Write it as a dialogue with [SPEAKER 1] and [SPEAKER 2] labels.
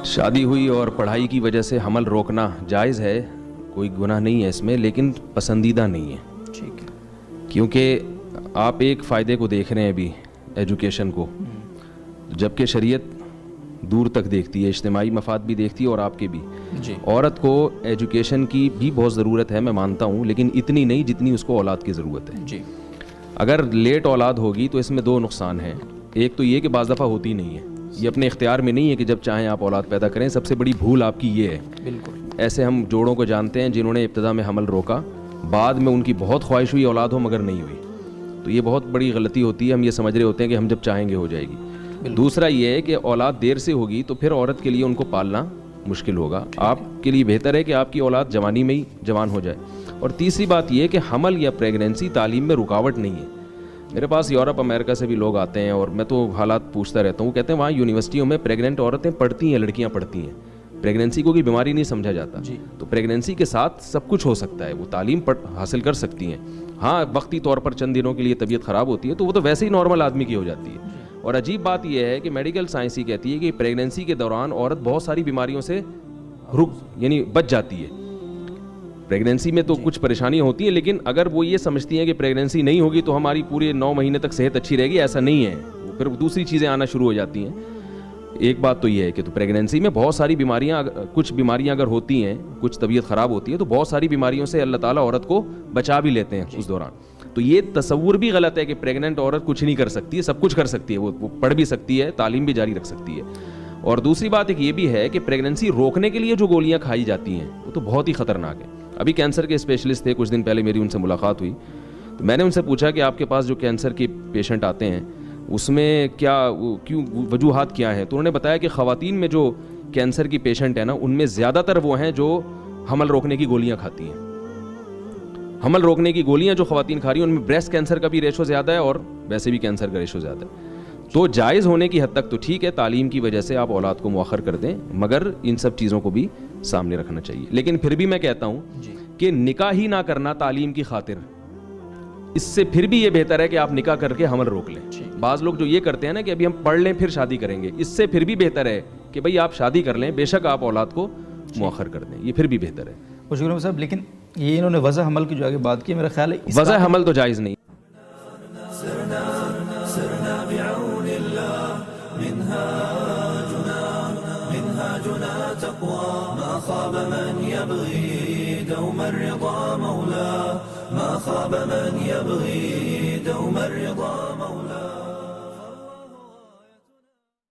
[SPEAKER 1] شادی ہوئی اور پڑھائی کی وجہ سے حمل روکنا جائز ہے, کوئی گناہ نہیں ہے اس میں, لیکن پسندیدہ نہیں ہے.
[SPEAKER 2] ٹھیک ہے.
[SPEAKER 1] کیونکہ آپ ایک فائدے کو دیکھ رہے ہیں ابھی, ایجوکیشن کو, جبکہ شریعت دور تک دیکھتی ہے, اجتماعی مفاد بھی دیکھتی ہے اور آپ کے بھی.
[SPEAKER 2] جی.
[SPEAKER 1] عورت کو ایجوکیشن کی بھی بہت ضرورت ہے, میں مانتا ہوں, لیکن اتنی نہیں جتنی اس کو اولاد کی ضرورت ہے.
[SPEAKER 2] جی.
[SPEAKER 1] اگر لیٹ اولاد ہوگی تو اس میں دو نقصان ہیں. ایک تو یہ کہ بعض دفعہ ہوتی نہیں ہے, یہ اپنے اختیار میں نہیں ہے کہ جب چاہیں آپ اولاد پیدا کریں. سب سے بڑی بھول آپ کی یہ ہے.
[SPEAKER 2] بالکل.
[SPEAKER 1] ایسے ہم جوڑوں کو جانتے ہیں جنہوں نے ابتدا میں حمل روکا, بعد میں ان کی بہت خواہش ہوئی اولاد ہو مگر نہیں ہوئی. تو یہ بہت بڑی غلطی ہوتی ہے. ہم یہ سمجھ رہے ہوتے ہیں کہ ہم جب چاہیں گے ہو جائے گی. دوسرا یہ ہے کہ اولاد دیر سے ہوگی تو پھر عورت کے لیے ان کو پالنا مشکل ہوگا. آپ کے لیے بہتر ہے کہ آپ کی اولاد جوانی میں ہی جوان ہو جائے. اور تیسری بات یہ کہ حمل یا پریگنینسی تعلیم میں رکاوٹ نہیں ہے. میرے پاس یورپ امریکہ سے بھی لوگ آتے ہیں اور میں تو حالات پوچھتا رہتا ہوں. کہتے ہیں وہاں یونیورسٹیوں میں پریگننٹ عورتیں پڑھتی ہیں, لڑکیاں پڑھتی ہیں. پریگنینسی کو کوئی بیماری نہیں سمجھا جاتا. تو پریگنینسی کے ساتھ سب کچھ ہو سکتا ہے, وہ تعلیم حاصل کر سکتی ہیں. ہاں وقتی طور پر چند دنوں کے لیے طبیعت خراب ہوتی ہے تو وہ تو ویسے ہی نارمل آدمی کی ہو جاتی ہے. اور عجیب بات یہ ہے کہ میڈیکل سائنس ہی کہتی ہے کہ پریگنینسی کے دوران عورت بہت ساری بیماریوں سے یعنی بچ جاتی ہے. پریگنینسی میں تو کچھ پریشانیاں ہوتی ہیں, لیکن اگر وہ یہ سمجھتی ہیں کہ پریگنینسی نہیں ہوگی تو ہماری پورے 9 مہینے تک صحت اچھی رہے گی, ایسا نہیں ہے. پھر دوسری چیزیں آنا شروع ہو جاتی ہیں. ایک بات تو یہ ہے کہ تو پریگنینسی میں بہت ساری بیماریاں, کچھ بیماریاں اگر ہوتی ہیں, کچھ طبیعت خراب ہوتی ہے تو بہت ساری بیماریوں سے اللہ تعالیٰ عورت کو بچا بھی لیتے ہیں اس دوران. تو یہ تصور بھی غلط ہے کہ پریگننٹ عورت کچھ نہیں کر سکتی ہے, سب کچھ کر سکتی ہے. وہ پڑھ بھی سکتی ہے, تعلیم بھی جاری رکھ سکتی ہے. اور دوسری بات ایک یہ بھی ہے کہ پریگننسی روکنے کے لیے جو گولیاں کھائی جاتی ہیں وہ تو بہت ہی خطرناک ہے. ابھی کینسر کے اسپیشلسٹ تھے, کچھ دن پہلے میری ان سے ملاقات ہوئی, تو میں نے ان سے پوچھا کہ آپ کے پاس جو کینسر کے پیشنٹ آتے ہیں اس میں کیوں وجوہات کیا ہیں. تو انہوں نے بتایا کہ خواتین میں جو کینسر کی پیشنٹ ہیں نا, ان میں زیادہ تر وہ ہیں جو حمل روکنے کی گولیاں کھاتی ہیں. حمل روکنے کی گولیاں جو خواتین کھا رہی ہیں ان میں بریسٹ کینسر کا بھی ریشو زیادہ ہے اور ویسے بھی کینسر کا ریشو زیادہ ہے. تو جائز ہونے کی حد تک تو ٹھیک ہے, تعلیم کی وجہ سے آپ اولاد کو مؤخر کر دیں, مگر ان سب چیزوں کو بھی سامنے رکھنا چاہیے. لیکن پھر بھی میں کہتا ہوں کہ نکاح ہی نہ کرنا تعلیم کی خاطر, اس سے پھر بھی یہ بہتر ہے کہ آپ نکاح کر کے حمل روک لیں. بعض لوگ جو یہ کرتے ہیں نا کہ ابھی ہم پڑھ لیں پھر شادی کریں گے, اس سے پھر بھی بہتر ہے کہ بھئی آپ شادی کر لیں, بے شک آپ اولاد کو مؤخر کر دیں, یہ پھر بھی بہتر ہے.
[SPEAKER 2] شکریہ صاحب. لیکن یہ انہوں نے وضع حمل کی جو آگے بات کی, میرا خیال ہے
[SPEAKER 1] وضع حمل تو جائز نہیں.
[SPEAKER 3] ما خاب من يبغي دوم الرضا مولاه, ما خاب من يبغي دوم الرضا